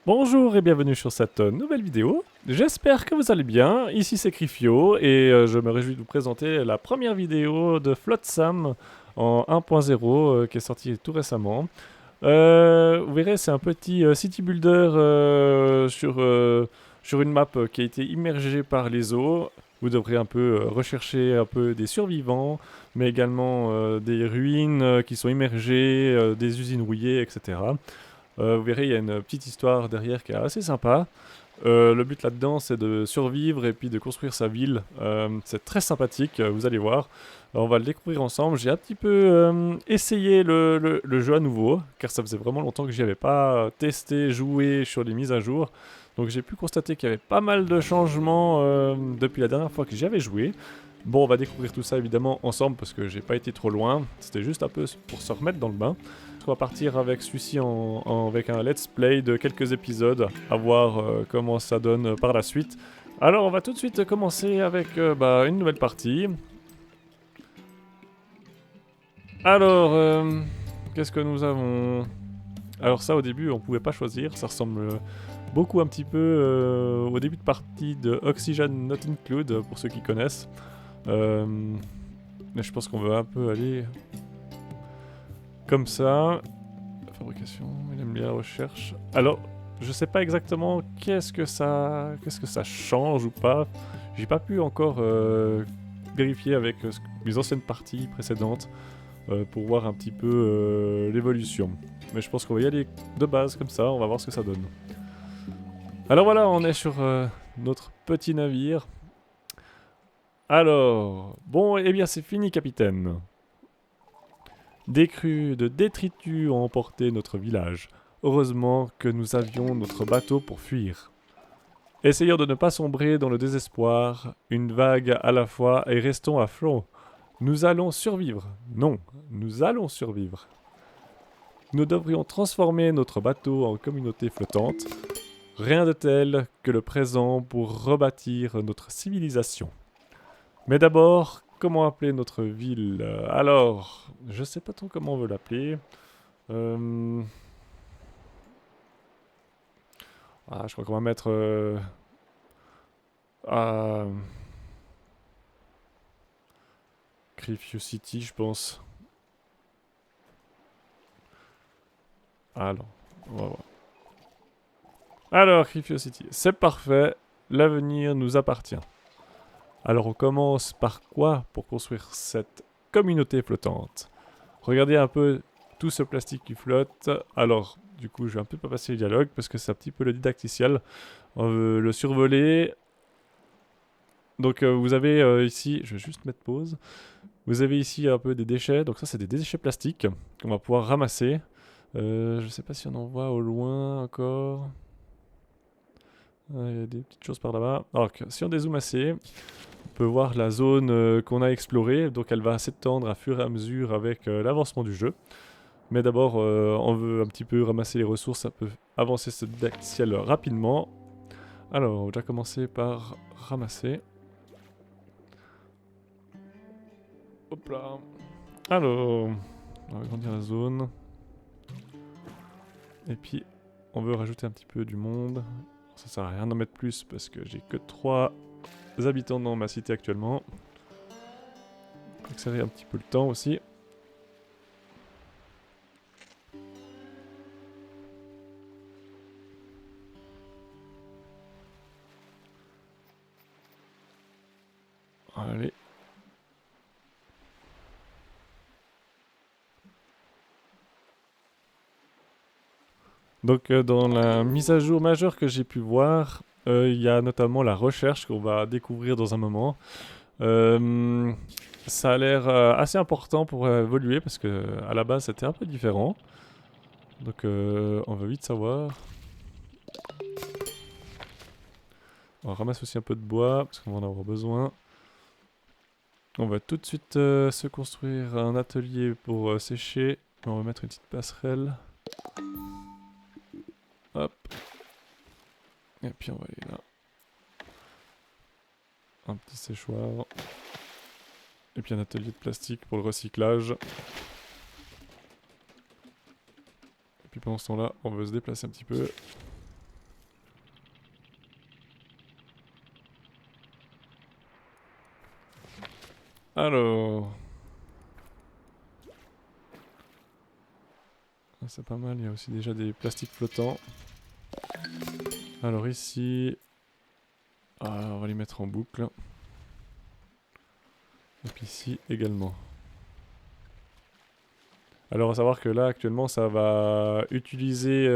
Bonjour et bienvenue sur cette nouvelle vidéo. J'espère que vous allez bien. Ici c'est Crifio et je me réjouis de vous présenter la première vidéo de Flotsam en 1.0 qui est sortie tout récemment. Vous verrez, c'est un petit city builder sur une map qui a été immergée par les eaux. Vous devrez un peu rechercher un peu des survivants, mais également des ruines qui sont immergées, des usines rouillées, etc. Vous verrez, il y a une petite histoire derrière qui est assez sympa. Le but là-dedans, c'est de survivre et puis de construire sa ville. C'est très sympathique, vous allez voir. On va le découvrir ensemble. J'ai un petit peu essayé le jeu à nouveau, car ça faisait vraiment longtemps que j'y avais pas testé, joué sur les mises à jour. Donc j'ai pu constater qu'il y avait pas mal de changements depuis la dernière fois que j'y avais joué. Bon, on va découvrir tout ça évidemment ensemble parce que j'ai pas été trop loin. C'était juste un peu pour se remettre dans le bain. On va partir avec celui-ci avec un let's play de quelques épisodes, à voir comment ça donne par la suite. Alors on va tout de suite commencer avec une nouvelle partie. Alors, qu'est-ce que nous avons? Alors ça au début on pouvait pas choisir, ça ressemble beaucoup un petit peu au début de partie de Oxygen Not Include pour ceux qui connaissent. Mais je pense qu'on veut un peu aller comme ça. Fabrication, il aime bien la recherche. Alors, je sais pas exactement qu'est-ce que ça change ou pas. J'ai pas pu encore vérifier avec mes anciennes parties précédentes pour voir un petit peu l'évolution. Mais je pense qu'on va y aller de base comme ça, on va voir ce que ça donne. Alors voilà, on est sur notre petit navire. Alors, bon, eh bien c'est fini capitaine. Des crues de détritus ont emporté notre village. Heureusement que nous avions notre bateau pour fuir. Essayons de ne pas sombrer dans le désespoir, une vague à la fois, et restons à flot. Nous allons survivre. Non, nous allons survivre. Nous devrions transformer notre bateau en communauté flottante. Rien de tel que le présent pour rebâtir notre civilisation. Mais d'abord, comment appeler notre ville? Alors, je sais pas trop comment on veut l'appeler. Euh, je crois qu'on va mettre à Crifio City, je pense. Alors, on va voir. Alors, Crifio City, c'est parfait. L'avenir nous appartient. Alors, on commence par quoi pour construire cette communauté flottante? Regardez un peu tout ce plastique qui flotte. Alors, du coup, je vais un peu pas passer le dialogue parce que c'est un petit peu le didacticiel. On veut le survoler. Donc, vous avez ici, je vais juste mettre pause. Vous avez ici un peu des déchets. Donc, ça, c'est des déchets plastiques qu'on va pouvoir ramasser. Je sais pas si on en voit au loin encore. Il y a des petites choses par là-bas. Alors, si on dézoome assez, on peut voir la zone qu'on a explorée. Donc, elle va s'étendre à fur et à mesure avec l'avancement du jeu. Mais d'abord, on veut un petit peu ramasser les ressources. Ça peut avancer ce didacticiel rapidement. Alors, on va déjà commencer par ramasser. Hop là. Alors, on va agrandir la zone. Et puis, on veut rajouter un petit peu du monde. Ça sert à rien d'en mettre plus parce que j'ai que 3 habitants dans ma cité actuellement. Accélérer un petit peu le temps aussi. Allez. Donc dans la mise à jour majeure que j'ai pu voir, il y a notamment la recherche qu'on va découvrir dans un moment. Euh, Ça a l'air assez important pour évoluer parce que à la base c'était un peu différent. Donc on va vite savoir. On ramasse aussi un peu de bois parce qu'on va en avoir besoin. On va tout de suite se construire un atelier pour sécher. On va mettre une petite passerelle. Hop. Et puis on va aller là. Un petit séchoir. Et puis un atelier de plastique pour le recyclage. Et puis pendant ce temps-là, on veut se déplacer un petit peu. Alors... Ah, c'est pas mal, il y a aussi déjà des plastiques flottants. Alors ici... Ah, on va les mettre en boucle. Et puis ici également. Alors à savoir que là actuellement ça va utiliser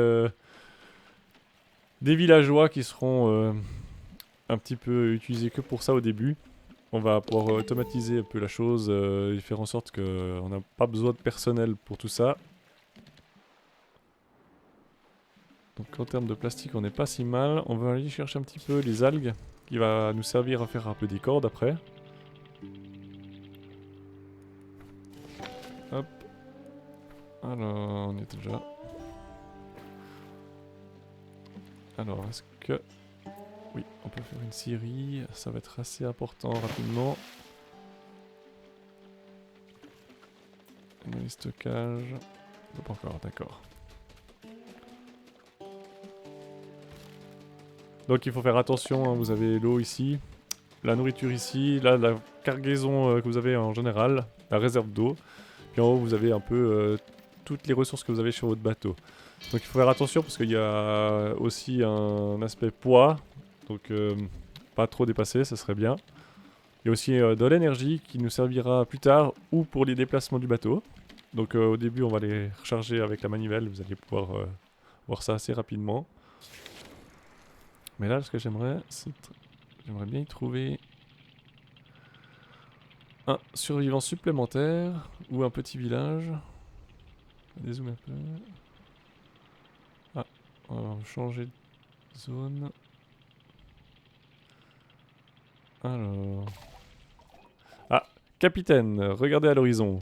des villageois qui seront un petit peu utilisés que pour ça au début. On va pouvoir automatiser un peu la chose et faire en sorte qu'on n'a pas besoin de personnel pour tout ça. Donc en termes de plastique on n'est pas si mal. On va aller chercher un petit peu les algues qui va nous servir à faire un peu des cordes après. Hop. Alors on est déjà. Alors est-ce que... Oui, on peut faire une scierie, ça va être assez important rapidement. Dans les stockages... Non, pas encore, d'accord. Donc il faut faire attention, hein, vous avez l'eau ici, la nourriture ici, là la cargaison que vous avez en général, la réserve d'eau. Puis en haut vous avez un peu toutes les ressources que vous avez sur votre bateau. Donc il faut faire attention parce qu'il y a aussi un aspect poids, donc pas trop dépasser, ça serait bien. Il y a aussi de l'énergie qui nous servira plus tard ou pour les déplacements du bateau. Donc au début on va les recharger avec la manivelle, vous allez pouvoir voir ça assez rapidement. Mais là ce que j'aimerais, c'est... J'aimerais bien y trouver un survivant supplémentaire ou un petit village. Dézoome un peu. Ah, on va changer de zone. Alors... Ah, capitaine, regardez à l'horizon.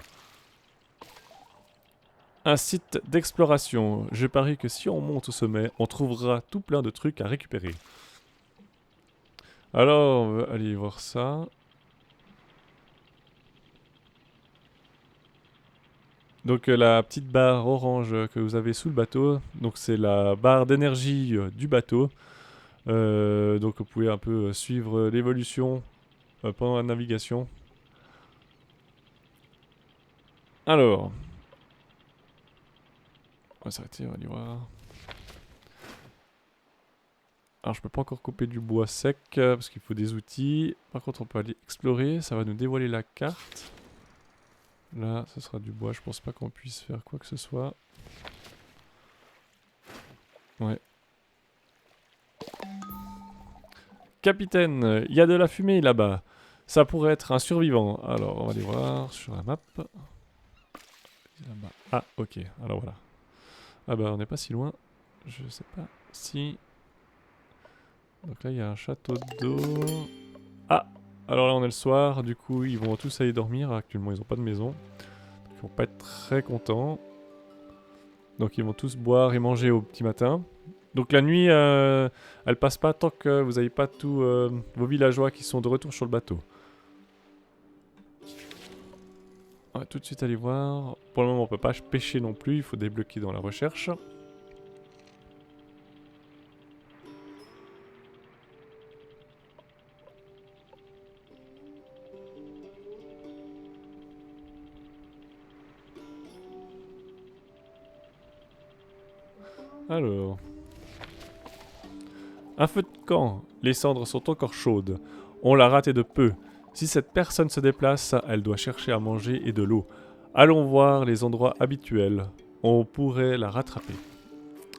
Un site d'exploration. Je parie que si on monte au sommet, on trouvera tout plein de trucs à récupérer. Alors, on va aller voir ça. Donc la petite barre orange que vous avez sous le bateau, donc c'est la barre d'énergie du bateau. Donc vous pouvez un peu suivre l'évolution pendant la navigation. Alors, on va s'arrêter, on va aller voir. Alors je peux pas encore couper du bois sec parce qu'il faut des outils. Par contre on peut aller explorer, ça va nous dévoiler la carte. Là ce sera du bois, je pense pas qu'on puisse faire quoi que ce soit. Ouais. Capitaine, il y a de la fumée là-bas. Ça pourrait être un survivant. Alors on va aller voir sur la map. Là-bas. Ah ok, alors voilà. Ah bah on n'est pas si loin. Je sais pas si... Donc là il y a un château d'eau. Ah, alors là on est le soir, du coup ils vont tous aller dormir. Actuellement ils n'ont pas de maison. Donc, ils vont pas être très contents. Donc ils vont tous boire et manger au petit matin. Donc la nuit elle passe pas tant que vous n'avez pas tous vos villageois qui sont de retour sur le bateau. On va tout de suite aller voir. Pour le moment on peut pas pêcher non plus, il faut débloquer dans la recherche. Alors... Un feu de camp. Les cendres sont encore chaudes. On l'a raté de peu. Si cette personne se déplace, elle doit chercher à manger et de l'eau. Allons voir les endroits habituels. On pourrait la rattraper.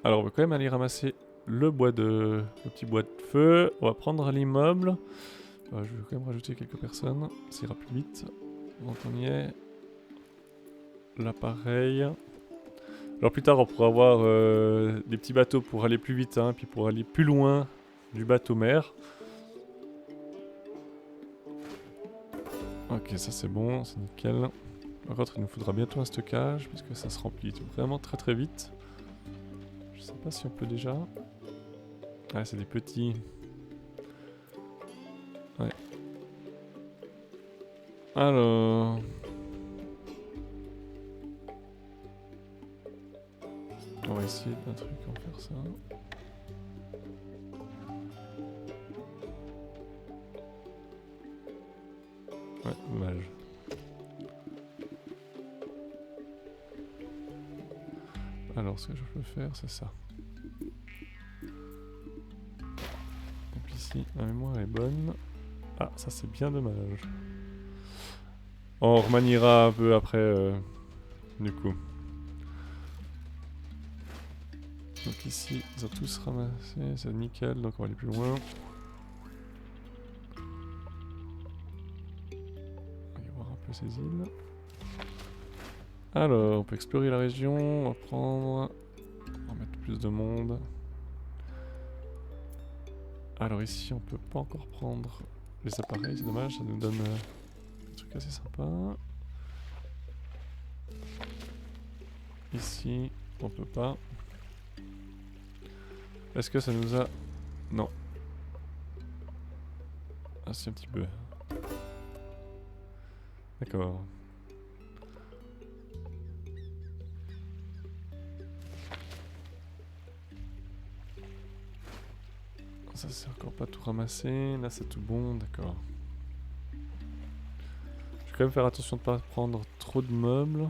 Alors on va quand même aller ramasser le petit bois de feu. On va prendre l'immeuble. Je vais quand même rajouter quelques personnes. Ça ira plus vite. Donc on y est. L'appareil. Alors plus tard on pourra avoir des petits bateaux pour aller plus vite, hein, puis pour aller plus loin du bateau mère. Ok, ça c'est bon, c'est nickel. Par contre il nous faudra bientôt un stockage, puisque ça se remplit vraiment très très vite. Je sais pas si on peut déjà... Ah c'est des petits... Ouais. Alors... On va essayer d'un truc, on va faire ça. Ouais, dommage. Alors, ce que je peux faire, c'est ça. Et puis ici, la mémoire est bonne. Ah, ça c'est bien dommage. On remaniera un peu après, du coup. Donc ici, ils ont tous ramassé, c'est nickel, donc on va aller plus loin. On va aller voir un peu ces îles. Alors, on peut explorer la région, on va prendre... On va mettre plus de monde. Alors ici, on peut pas encore prendre les appareils, c'est dommage, ça nous donne un truc assez sympa. Ici, on peut pas. Est-ce que ça nous a... Non. Ah si, un petit peu. D'accord. Ça c'est encore pas tout ramassé, là c'est tout bon, d'accord. Je vais quand même faire attention de pas prendre trop de meubles.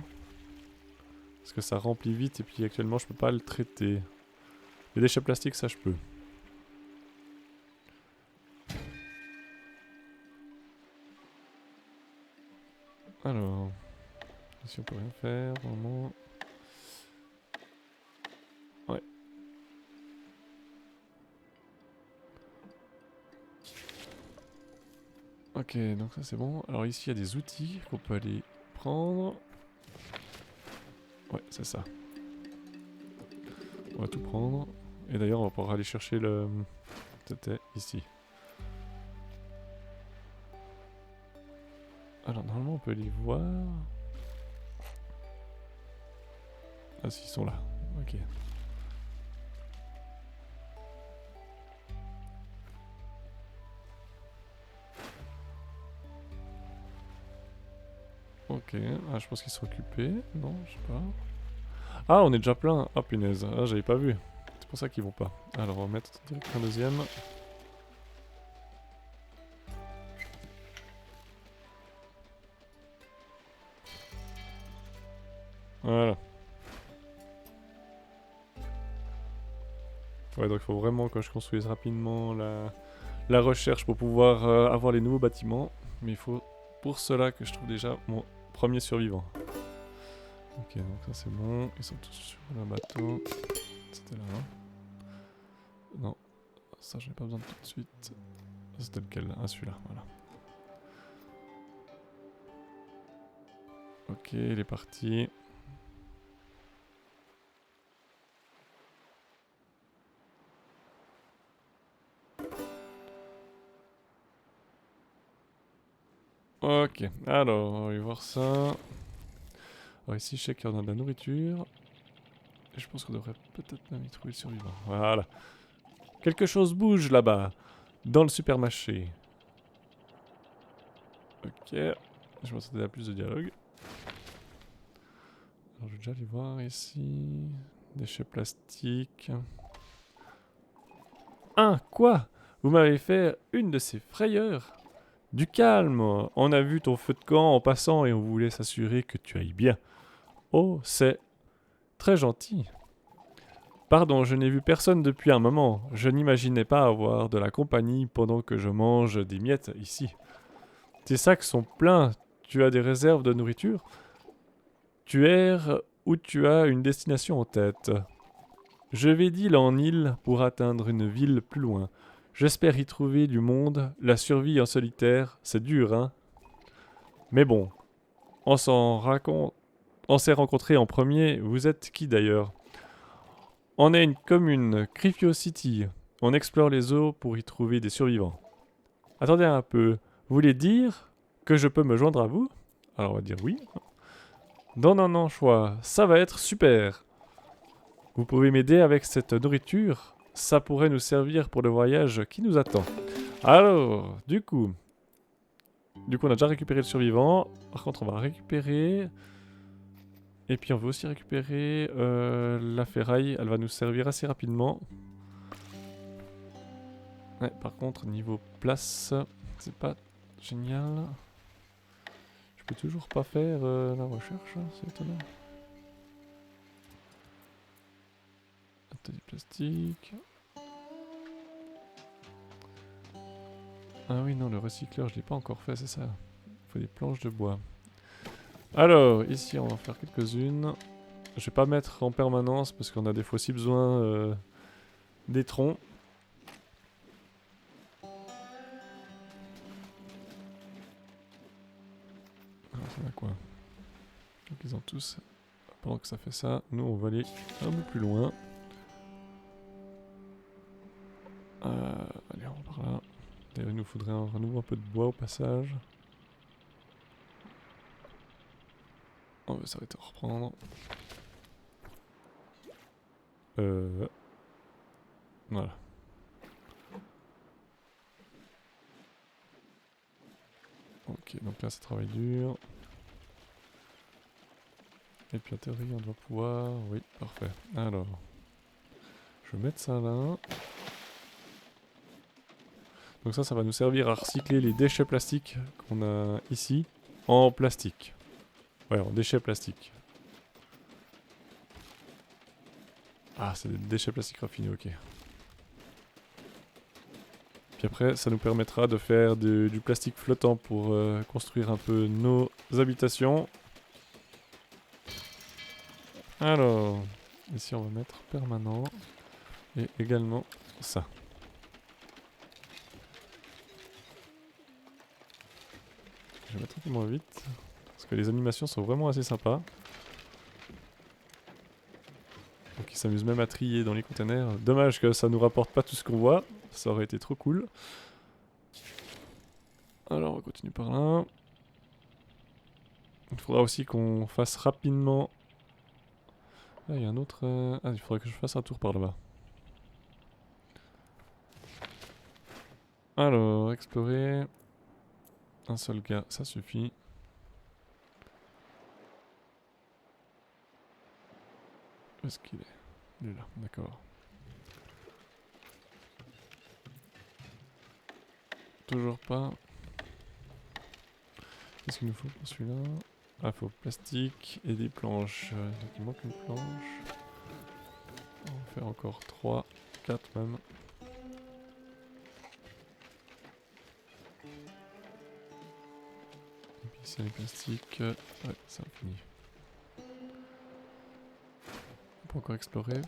Parce que ça remplit vite et puis actuellement je peux pas le traiter. Les déchets plastiques ça je peux. Alors, ici on peut rien faire vraiment. Ouais. Ok, donc ça c'est bon. Alors ici il y a des outils qu'on peut aller prendre. Ouais, c'est ça. On va tout prendre. Et d'ailleurs on va pouvoir aller chercher le... C'était ici. Alors normalement on peut les voir. Ah si, ils sont là. Ok. Ok, ah, je pense qu'ils sont occupés. Non, je sais pas. Ah, on est déjà plein. Ah, punaise. Ah, j'avais pas vu. C'est pour ça qu'ils vont pas. Alors, on va mettre direct un deuxième. Voilà. Ouais, donc il faut vraiment que je construise rapidement la recherche pour pouvoir avoir les nouveaux bâtiments. Mais il faut pour cela que je trouve déjà mon premier survivant. Ok, donc ça c'est bon. Ils sont tous sur un bateau. C'était là, hein. Non, ça j'en ai pas besoin tout de suite. C'était lequel? Ah, celui-là, voilà. Ok, il est parti. Ok, alors, on va y voir ça. Alors ici, je sais qu'il y en a de la nourriture. Et je pense qu'on devrait peut-être même y trouver le survivant. Voilà. Quelque chose bouge là-bas, dans le supermarché. Ok, je m'attendais à plus de dialogue. Alors, je vais déjà aller voir ici. Déchets plastiques. Hein, quoi? Vous m'avez fait une de ces frayeurs? Du calme, on a vu ton feu de camp en passant et on voulait s'assurer que tu ailles bien. Oh, c'est très gentil. Pardon, je n'ai vu personne depuis un moment. Je n'imaginais pas avoir de la compagnie pendant que je mange des miettes ici. Tes sacs sont pleins. Tu as des réserves de nourriture? Tu erres ou tu as une destination en tête? Je vais d'île en île pour atteindre une ville plus loin. J'espère y trouver du monde. La survie en solitaire, c'est dur, hein? Mais bon, on s'en raconte. On s'est rencontrés en premier. Vous êtes qui d'ailleurs? On est une commune, Crifio City. On explore les eaux pour y trouver des survivants. Attendez un peu. Vous voulez dire que je peux me joindre à vous? Alors on va dire oui. Non, non, non, choix. Ça va être super. Vous pouvez m'aider avec cette nourriture? Ça pourrait nous servir pour le voyage qui nous attend. Alors, du coup, on a déjà récupéré le survivant. Par contre, on va récupérer... Et puis on veut aussi récupérer la ferraille. Elle va nous servir assez rapidement. Ouais, par contre, niveau place, c'est pas génial. Je peux toujours pas faire la recherche, hein, c'est étonnant. t'as du plastique. Ah oui, non, le recycleur, je l'ai pas encore fait, c'est ça. Il faut des planches de bois. Alors, ici, on va en faire quelques-unes. Je vais pas mettre en permanence parce qu'on a des fois aussi besoin des troncs. Alors, ça va quoi? Donc, ils ont tous. Pendant que ça fait ça, nous, on va aller un peu plus loin. Allez, on va par là. D'ailleurs, il nous faudrait à nouveau un peu de bois au passage. On va s'arrêter à reprendre. Voilà. Ok, donc là, ça travaille dur. Et puis en théorie, on doit pouvoir... Oui, parfait. Alors, je vais mettre ça là. Donc ça va nous servir à recycler les déchets plastiques qu'on a ici en plastique. Ouais, en déchets plastiques. Ah, c'est des déchets plastiques raffinés, ok. Puis après, ça nous permettra de faire du plastique flottant pour construire un peu nos habitations. Alors, ici on va mettre permanent. Et également ça. Je vais mettre un peu moins vite. Parce que les animations sont vraiment assez sympas. Donc ils s'amusent même à trier dans les containers. Dommage que ça nous rapporte pas tout ce qu'on voit. Ça aurait été trop cool. Alors on va continuer par là. Il faudra aussi qu'on fasse rapidement... Ah, il y a un autre... Ah, il faudrait que je fasse un tour par là-bas. Alors, explorer... Un seul gars, ça suffit. Où est-ce qu'il est? Il est là, d'accord. Toujours pas. Qu'est-ce qu'il nous faut pour celui-là? Ah, il faut plastique et des planches. Donc il manque une planche. On va en faire encore 3, 4 même. Et puis ici les plastiques. Ouais, c'est infini. On peut encore explorer.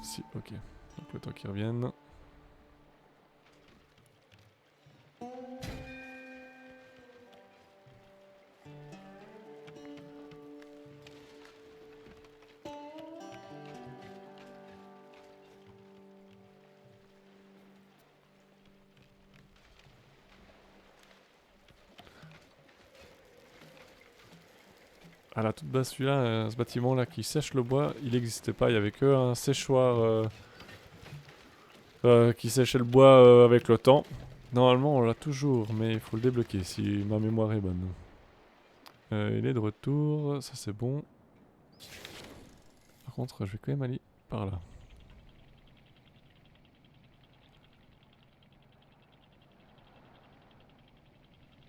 Si, ok. Donc le temps qu'ils reviennent. À la toute base, celui-là, ce bâtiment-là qui sèche le bois, il n'existait pas. Il n'y avait que un séchoir qui séchait le bois avec le temps. Normalement, on l'a toujours, mais il faut le débloquer si ma mémoire est bonne. Il est de retour, ça c'est bon. Par contre, je vais quand même aller par là.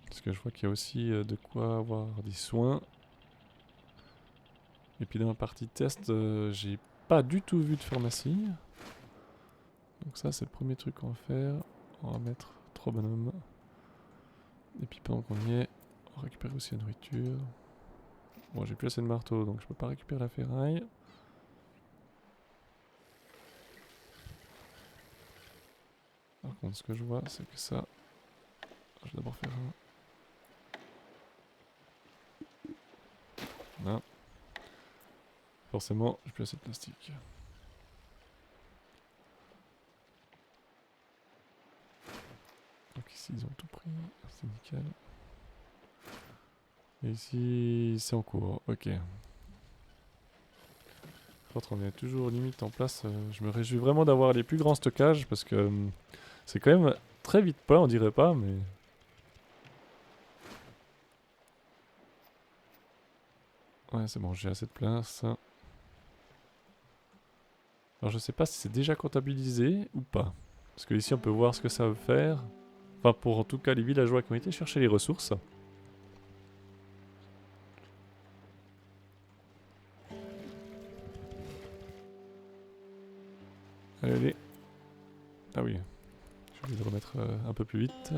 Parce que je vois qu'il y a aussi de quoi avoir des soins. Et puis dans la partie test, j'ai pas du tout vu de pharmacie. Donc ça, c'est le premier truc qu'on va faire. On va mettre 3 bonhommes. Et puis pendant qu'on y est, on va récupérer aussi la nourriture. Bon, j'ai plus assez de marteau, donc je peux pas récupérer la ferraille. Par contre, ce que je vois, c'est que ça... Je vais d'abord faire un... Là. Forcément, j'ai plus assez de plastique. Donc ici, ils ont tout pris. C'est nickel. Et ici, c'est en cours. Ok. Par contre, on est toujours limite en place. Je me réjouis vraiment d'avoir les plus grands stockages parce que c'est quand même très vite plein, on dirait pas, mais... Ouais, c'est bon, j'ai assez de place. Alors je sais pas si c'est déjà comptabilisé ou pas. Parce que ici on peut voir ce que ça veut faire. Enfin pour en tout cas les villageois qui ont été chercher les ressources. Allez, allez. Ah oui. J'ai oublié de remettre un peu plus vite.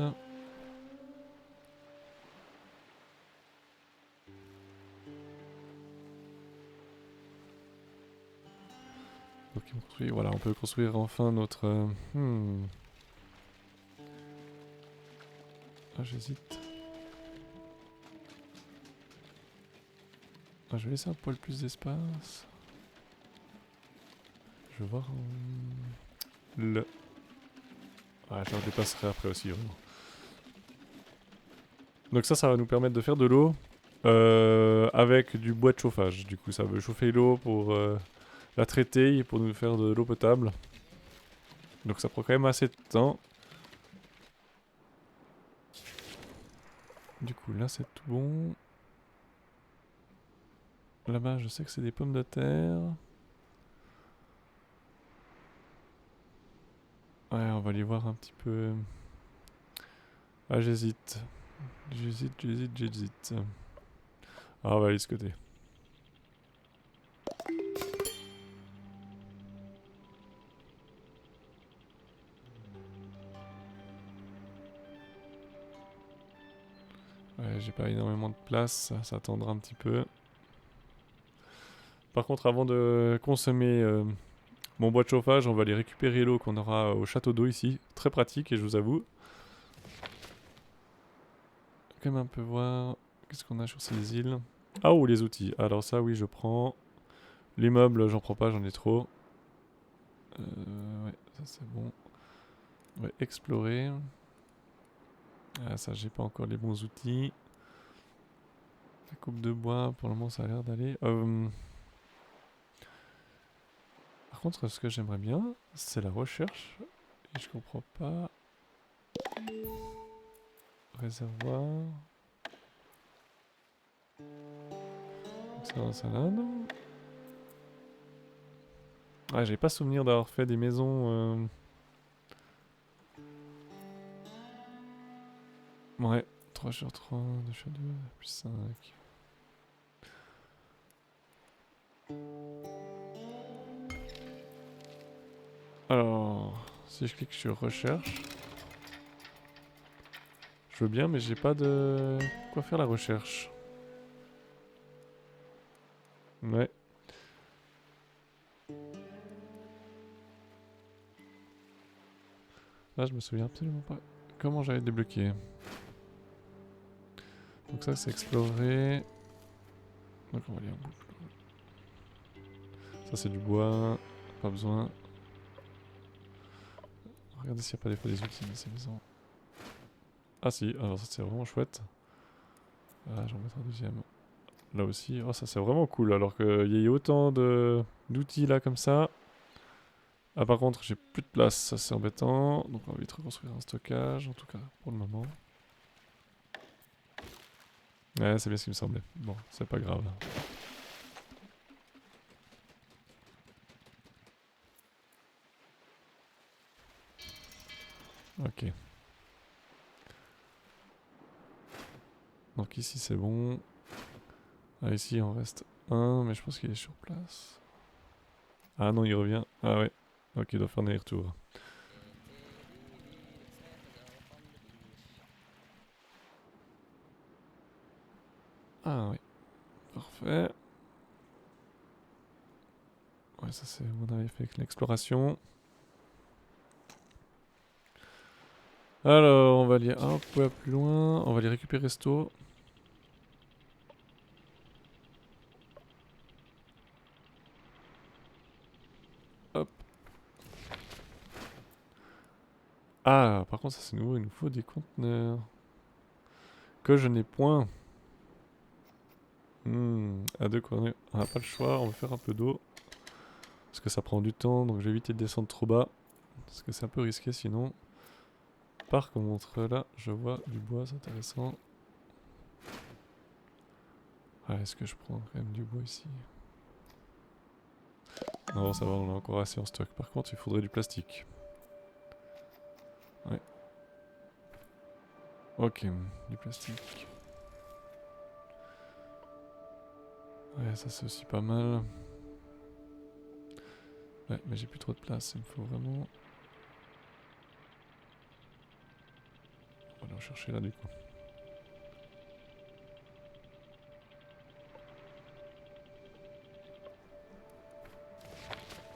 Ok, on construit. Voilà, on peut construire enfin notre... Ah, j'hésite. Ah, je vais laisser un poil plus d'espace. Je vais voir... le... Ah, je le dépasserai après aussi, vraiment. Donc ça va nous permettre de faire de l'eau avec du bois de chauffage. Du coup, ça veut chauffer l'eau pour la traiter et pour nous faire de l'eau potable. Donc ça prend quand même assez de temps. Du coup, là, c'est tout bon. Là-bas, je sais que c'est des pommes de terre. Ouais, on va aller voir un petit peu. Ah, j'hésite. J'hésite. Ah, on va aller de ce côté. Ouais, j'ai pas énormément de place, ça attendra un petit peu. Par contre, avant de consommer mon bois de chauffage, on va aller récupérer l'eau qu'on aura au château d'eau ici. Très pratique, et je vous avoue. Quand même un peu voir... Qu'est-ce qu'on a sur ces îles? Ah, ou les outils. Alors ça, oui, je prends. Les meubles, j'en prends pas, j'en ai trop. Ouais, ça c'est bon. On va explorer. Ah, ça, j'ai pas encore les bons outils. La coupe de bois, pour le moment, ça a l'air d'aller. Par contre, ce que j'aimerais bien, c'est la recherche. Et je comprends pas. Réservoir. C'est un salade. Ah, j'ai pas souvenir d'avoir fait des maisons. Ouais, 3 sur 3, 2 sur 2, plus 5. Alors, si je clique sur recherche, je veux bien, mais j'ai pas de quoi faire la recherche. Ouais. Là, je me souviens absolument pas comment j'avais débloqué. Donc ça, c'est explorer. Donc on va aller en boucle. Ça, c'est du bois. Pas besoin. Regardez s'il n'y a pas des fois des outils dans ces maisons. Ah si, alors ça c'est vraiment chouette. Ah, j'en mettrai un deuxième. Là aussi. Oh, ça c'est vraiment cool. Alors qu'il y ait autant d'outils là comme ça. Ah, par contre, j'ai plus de place. Ça c'est embêtant. Donc on va vite reconstruire un stockage. En tout cas, pour le moment. Ouais, c'est bien ce qui me semblait. Bon, c'est pas grave. Ok. Donc ici c'est bon. Ah, ici il en reste un, mais je pense qu'il est sur place. Ah non, il revient. Ah ouais. Ok, il doit faire un aller-retour. Ah oui. Parfait. Ouais, ça c'est on avait fait avec l'exploration. Alors, on va aller un peu plus loin. On va aller récupérer Sto. Hop. Ah, par contre, ça c'est nouveau. Il nous faut des conteneurs. Que je n'ai point. À deux conteneurs. On n'a pas le choix. On va faire un peu d'eau. Parce que ça prend du temps. Donc, je vais éviter de descendre trop bas. Parce que c'est un peu risqué sinon. Par contre, là, je vois du bois. C'est intéressant. Ah, est-ce que je prends quand même du bois ici? Non, ça va, on a encore assez en stock. Par contre, il faudrait du plastique. Ouais. Ok, du plastique. Ouais, ça c'est aussi pas mal. Ouais, mais j'ai plus trop de place, il me faut vraiment... On va aller en chercher là du coup.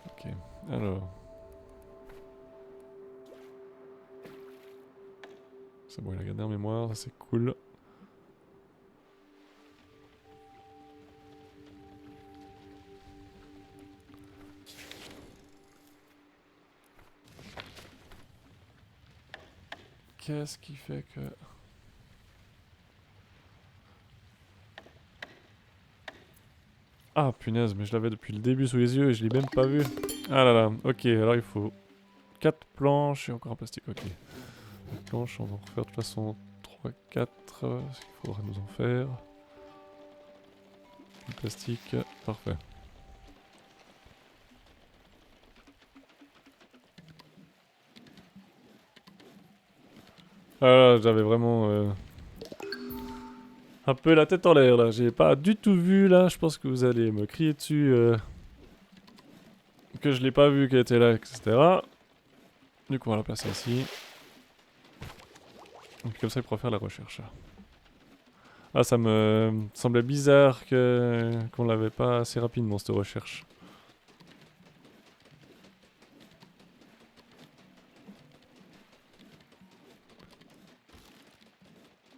Ok, alors... C'est bon, il a gardé en mémoire, ça c'est cool. Qu'est-ce qui fait que... Ah punaise, mais je l'avais depuis le début sous les yeux et je l'ai même pas vu. Ah là là, ok, alors il faut 4 planches et encore un plastique, ok. 4 planches, on va en refaire de toute façon 3, 4, parce qu'il faudra nous en faire. Du plastique, parfait. Ah là, j'avais vraiment un peu la tête en l'air là, j'ai pas du tout vu là, je pense que vous allez me crier dessus que je l'ai pas vu qu'elle était là, etc. Du coup on va la placer ici. Donc comme ça il pourra faire la recherche. Ah ça me semblait bizarre qu'on l'avait pas assez rapidement cette recherche.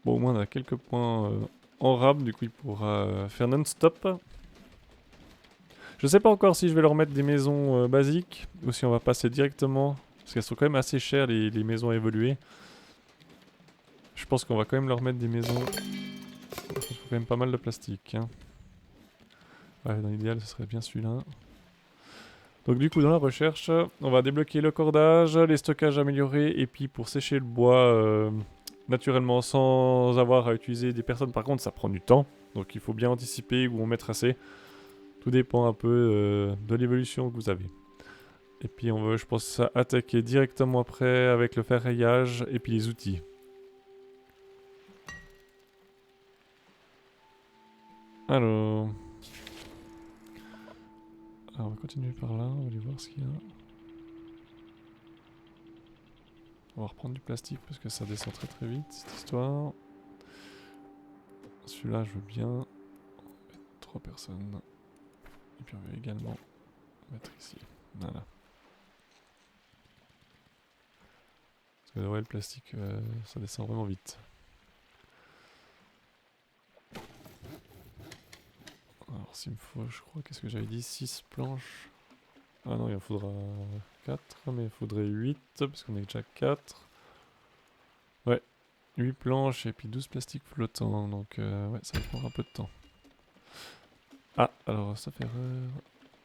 Bon au moins on a quelques points en rab, du coup il pourra faire non-stop. Je sais pas encore si je vais leur mettre des maisons basiques ou si on va passer directement. Parce qu'elles sont quand même assez chères les maisons à évoluer. Je pense qu'on va quand même leur mettre des maisons. Il faut quand même pas mal de plastique. Hein. Ouais, dans l'idéal ce serait bien celui-là. Donc du coup dans la recherche, on va débloquer le cordage, les stockages améliorés et puis pour sécher le bois naturellement sans avoir à utiliser des personnes. Par contre ça prend du temps. Donc il faut bien anticiper où on mettre assez. Tout dépend un peu de l'évolution que vous avez. Et puis on veut, je pense, attaquer directement après avec le ferraillage et puis les outils. Alors... on va continuer par là, on va aller voir ce qu'il y a. On va reprendre du plastique parce que ça descend très très vite cette histoire. Celui-là je veux bien. 3 personnes. Et puis on va également mettre ici. Voilà. Parce que ouais, le plastique ça descend vraiment vite. Alors s'il me faut, je crois, qu'est-ce que j'avais dit, 6 planches. Ah non, il en faudra 4, mais il faudrait 8 parce qu'on est déjà 4. Ouais, 8 planches et puis 12 plastiques flottants, donc ouais, ça va prendre un peu de temps. Ah, alors ça fait erreur.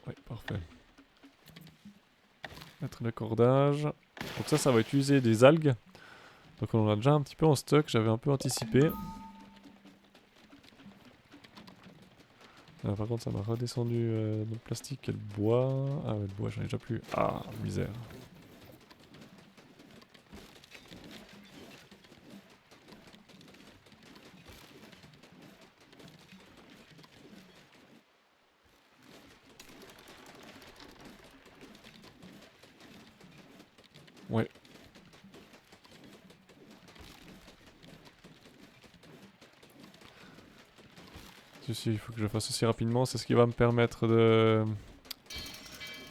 Ouais, parfait. Mettre le cordage. Donc ça va utiliser des algues. Donc on en a déjà un petit peu en stock, j'avais un peu anticipé. Par contre ça m'a redescendu le plastique et le bois. Ah ouais, le bois j'en ai déjà plus. Ah, misère. Ouais. Si, il faut que je fasse aussi rapidement, c'est ce qui va me permettre de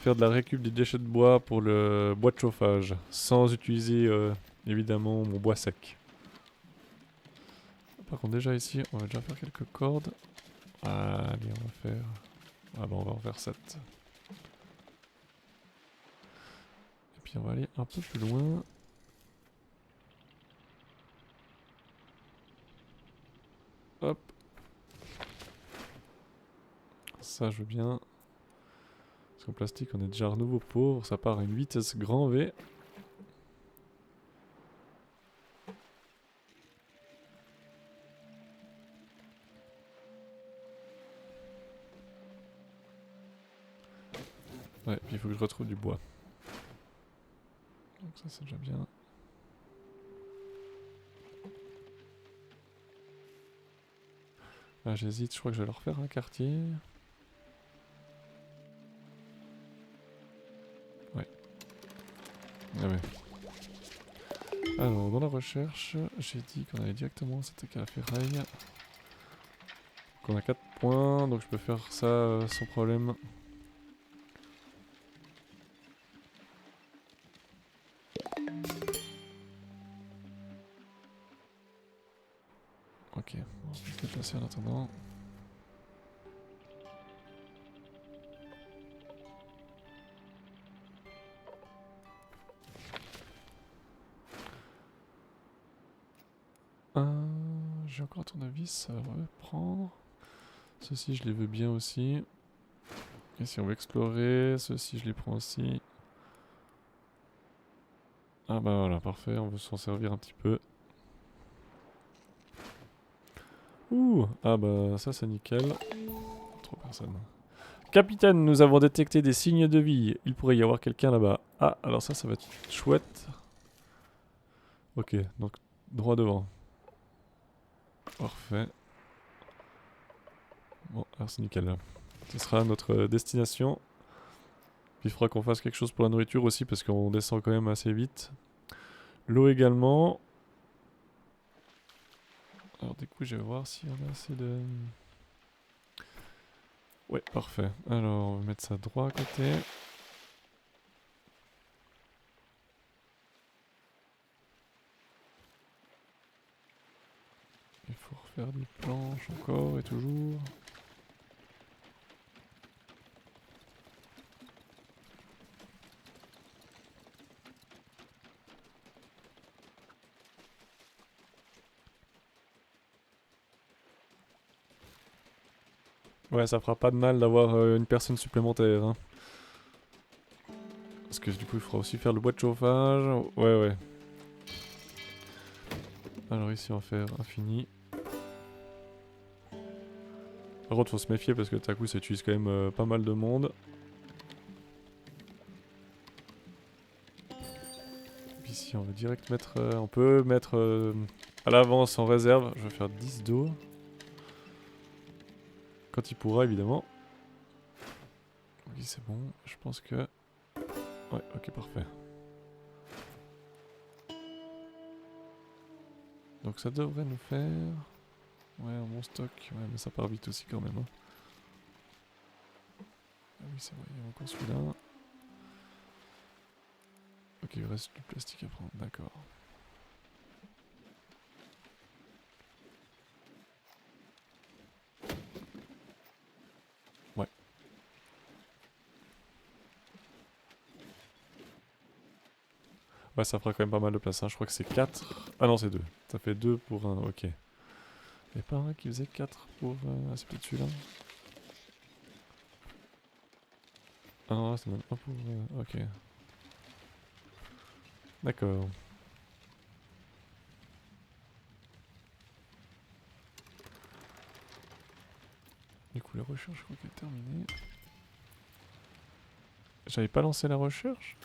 faire de la récup des déchets de bois pour le bois de chauffage, sans utiliser évidemment mon bois sec. Par contre déjà ici, on va déjà faire quelques cordes. Allez, on va faire... Ah bah on va en faire 7. Et puis on va aller un peu plus loin. Hop. Ça je veux bien. Parce qu'en plastique on est déjà à nouveau pauvre, ça part à une vitesse grand V. Ouais, puis il faut que je retrouve du bois. Donc ça c'est déjà bien. Ah, j'hésite, je crois que je vais leur faire un quartier. Ah ouais. Alors, dans la recherche, j'ai dit qu'on allait directement s'attaquer à la ferraille. Donc on a 4 points, donc je peux faire ça sans problème. Ok, on va se déplacer en attendant. J'ai encore un tournevis à reprendre. Ceux-ci, je les veux bien aussi. Et si on veut explorer, ceux-ci, je les prends aussi. Ah bah voilà, parfait, on veut s'en servir un petit peu. Ouh, ah bah ça c'est nickel. Trop personne. Capitaine, nous avons détecté des signes de vie. Il pourrait y avoir quelqu'un là-bas. Ah, alors ça va être chouette. Ok, donc droit devant. Parfait. Bon, alors c'est nickel là. Ce sera notre destination. Puis il faudra qu'on fasse quelque chose pour la nourriture aussi parce qu'on descend quand même assez vite. L'eau également. Alors du coup je vais voir si on a assez de... Ouais, parfait. Alors on va mettre ça droit à côté. Il faut refaire des planches encore et toujours. Ouais, ça fera pas de mal d'avoir une personne supplémentaire. Hein. Parce que du coup, il faudra aussi faire le bois de chauffage. Ouais, ouais. Alors ici, on va faire infini. Par contre, faut se méfier parce que tout à coup, ça utilise quand même pas mal de monde. Puis ici, on va direct mettre... on peut mettre à l'avance en réserve. Je vais faire 10 d'eau. Quand il pourra, évidemment. Oui, c'est bon. Je pense que... Ouais, ok, parfait. Donc ça devrait nous faire... Ouais, un bon stock. Ouais, mais ça part vite aussi quand même. Hein. Ah oui, c'est vrai, il y a encore celui-là. Ok, il reste du plastique à prendre, d'accord. Ouais. Ouais, ça fera quand même pas mal de place. Hein. Je crois que c'est 4. Ah non, c'est 2. Ça fait 2 pour un. Ok. Il n'y a pas un qui faisait 4 pour. Ah, c'est peut-être celui-là. Ah non, c'est même pas pour. Ok. D'accord. Du coup, la recherche, je crois qu'elle est terminée. J'avais pas lancé la recherche.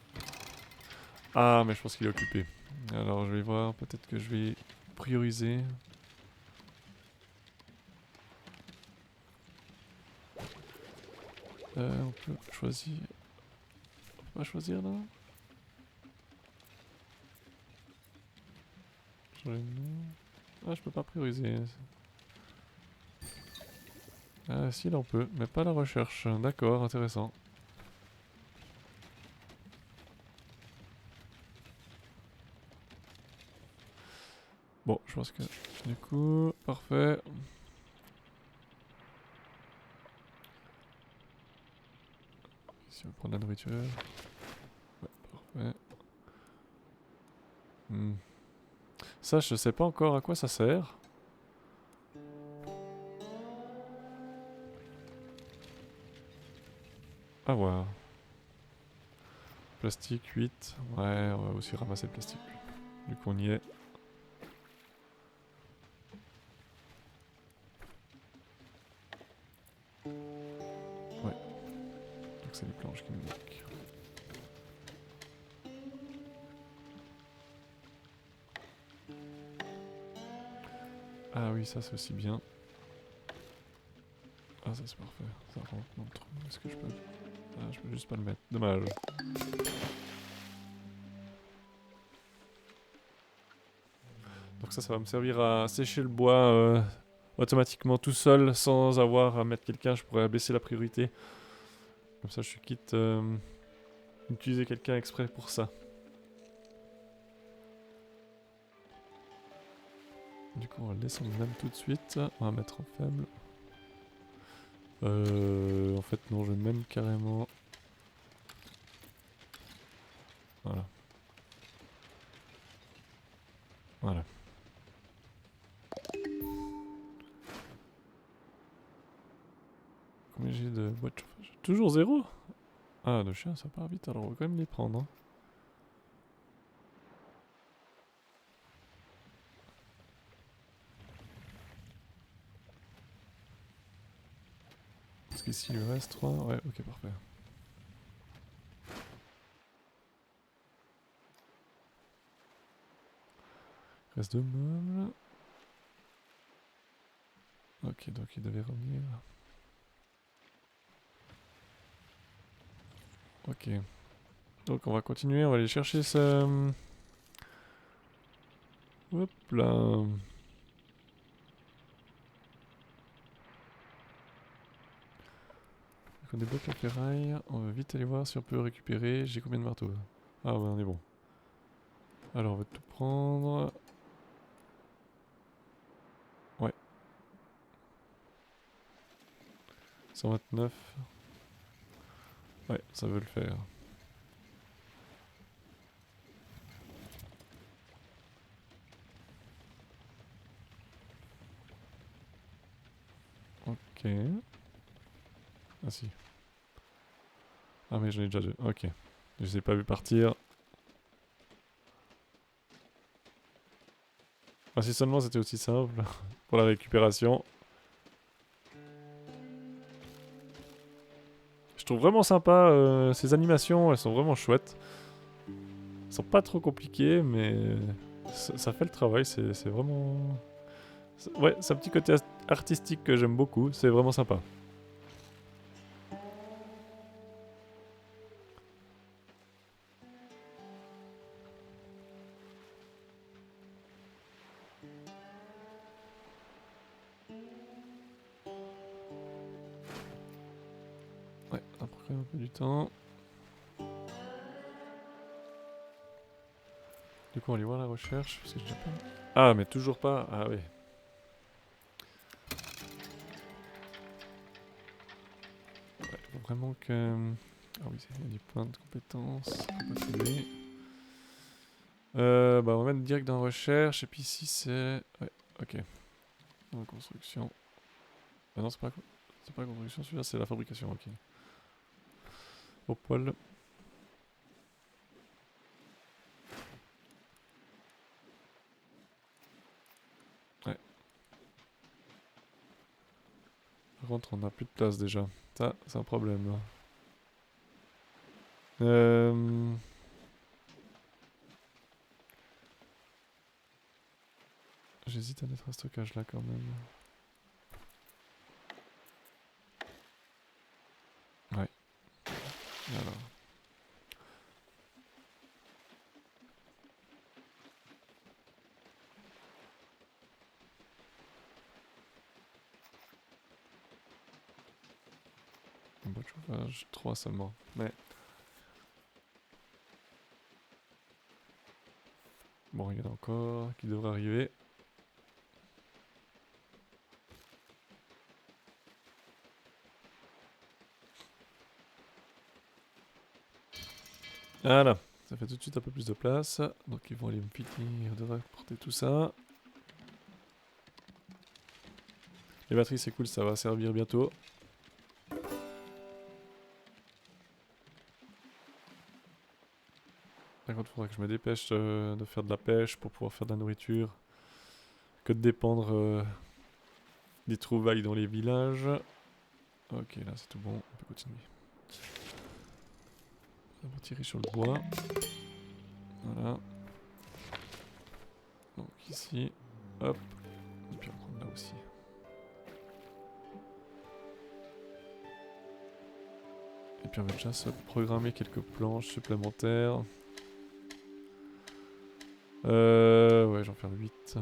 Ah, mais je pense qu'il est occupé. Alors, je vais voir. Peut-être que je vais prioriser. On peut choisir. On peut pas choisir là. Changer de nom. Ah, je peux pas prioriser. Ah, si, là on peut, mais pas la recherche. D'accord, intéressant. Bon, je pense que du coup, parfait. Ici, on va prendre la nourriture. Ouais, parfait. Hmm. Ça, je sais pas encore à quoi ça sert. À voir. Plastique 8. Ouais, on va aussi ramasser le plastique. Vu qu'on y est. Ouais. Donc c'est les planches qui nous manquent. Ah oui, ça c'est aussi bien. Ah ça c'est parfait. Ça rentre dans le trou. Est-ce que je peux... Ah, je peux juste pas le mettre. Dommage. Donc ça va me servir à sécher le bois automatiquement tout seul sans avoir à mettre quelqu'un. Je pourrais baisser la priorité. Comme ça je suis quitte d'utiliser quelqu'un exprès pour ça. Du coup on va le descendre même tout de suite. On va mettre en faible. En fait non, je vais même carrément... Voilà. Voilà. Combien j'ai de boîtes de chauffage? Toujours 0? Ah, de chien, ça part vite, alors on va quand même les prendre. Hein. Parce qu'ici il reste 3. Ouais, ok, parfait. Il reste 2 meubles. Ok, donc il devait revenir. Ok. Donc on va continuer, on va aller chercher ce... Hop là. Donc on débloque la ferraille. On va vite aller voir si on peut récupérer. J'ai combien de marteaux? Ah ouais, on est bon. Alors on va tout prendre. Ouais. 129. Ouais, ça veut le faire. Ok. Ah si. Ah mais j'en ai déjà deux. Ok. Je les ai pas vu partir. Ah si seulement c'était aussi simple pour la récupération. Je trouve vraiment sympa ces animations, elles sont vraiment chouettes. Elles sont pas trop compliquées mais ça fait le travail, c'est vraiment... Ouais, c'est un petit côté artistique que j'aime beaucoup, c'est vraiment sympa. Ouais, ça prend quand même un peu du temps. Du coup on va aller voir la recherche, parce que j'ai pas... Ah mais toujours pas, ah oui. Ouais, faut vraiment que... Ah oui, il y a des points de compétences, on peut trouver. Bah on va mettre direct dans recherche, et puis ici c'est... Ouais, ok. Dans construction. Ah non, c'est pas la construction, celui-là c'est la fabrication, ok. Au poil. Ouais. Par contre on a plus de place déjà. Ça, c'est un problème là. J'hésite à mettre un stockage là quand même. Ouais. Alors. Un boîte de chauffage, 3 seulement. Mais... Bon, il y en a encore qui devraient arriver. Voilà, ça fait tout de suite un peu plus de place. Donc ils vont aller me finir de rapporter tout ça. Les batteries c'est cool, ça va servir bientôt. Par contre, il faudra que je me dépêche de faire de la pêche pour pouvoir faire de la nourriture. Que de dépendre des trouvailles dans les villages. Ok, là c'est tout bon, on peut continuer. On va tirer sur le bois. Voilà. Donc ici, hop. Et puis on va prendre là aussi. Et puis on va déjà se programmer quelques planches supplémentaires. Ouais, j'en fais 8.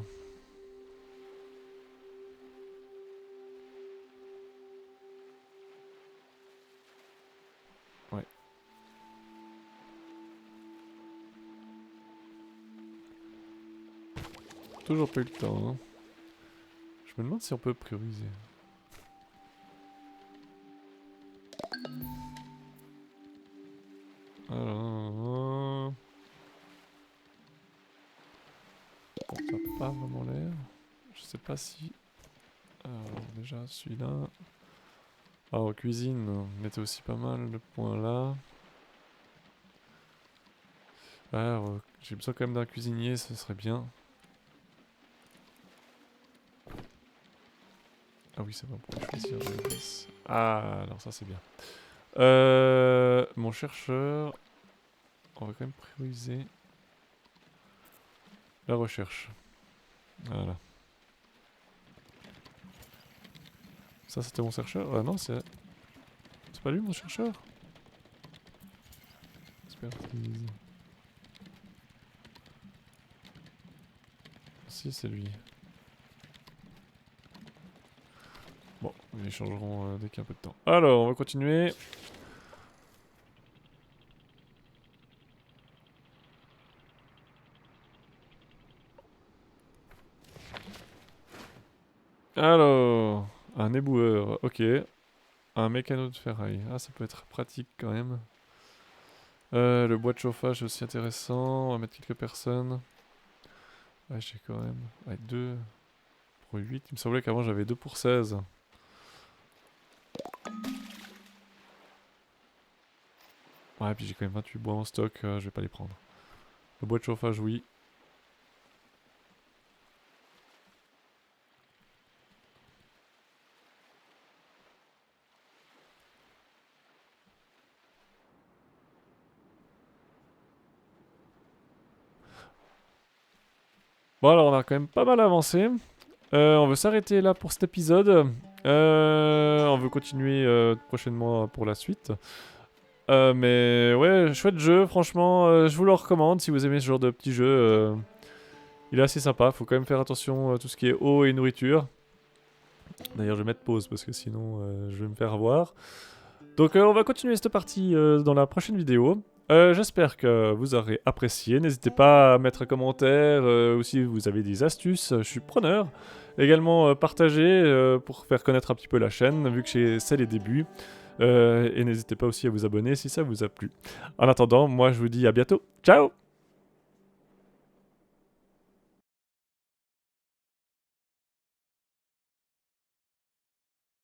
Toujours pas eu le temps. Hein. Je me demande si on peut prioriser. Alors... Bon, ça n'a pas vraiment l'air. Je sais pas si... Alors déjà, celui-là... Alors, cuisine, on mettait aussi pas mal de points là. Alors, j'ai besoin quand même d'un cuisinier, ce serait bien. Ah oui, c'est bon, pour choisir le 10. Ah, alors ça c'est bien. Mon chercheur... On va quand même prioriser la recherche. Voilà. Ça c'était mon chercheur? Ah non, c'est... C'est pas lui mon chercheur? Expertise. Si, c'est lui. Bon, ils changeront dès qu'il y a un peu de temps. Alors, on va continuer. Alors, un éboueur, ok. Un mécano de ferraille. Ah, ça peut être pratique quand même. Le bois de chauffage aussi intéressant. On va mettre quelques personnes. Ouais, j'ai quand même... Ouais, 2 pour 8. Il me semblait qu'avant j'avais 2 pour 16. Ouais, puis j'ai quand même 28 bois en stock. Je vais pas les prendre. Le bois de chauffage, oui. Bon, alors on a quand même pas mal avancé. On veut s'arrêter là pour cet épisode. On veut continuer prochainement pour la suite. Mais ouais, chouette jeu, franchement, je vous le recommande si vous aimez ce genre de petit jeu. Il est assez sympa, faut quand même faire attention à tout ce qui est eau et nourriture. D'ailleurs, je vais mettre pause parce que sinon je vais me faire avoir. Donc on va continuer cette partie dans la prochaine vidéo. J'espère que vous aurez apprécié. N'hésitez pas à mettre un commentaire ou si vous avez des astuces, je suis preneur. Également partagez pour faire connaître un petit peu la chaîne vu que c'est les débuts. Et n'hésitez pas aussi à vous abonner si ça vous a plu. En attendant, moi je vous dis à bientôt. Ciao!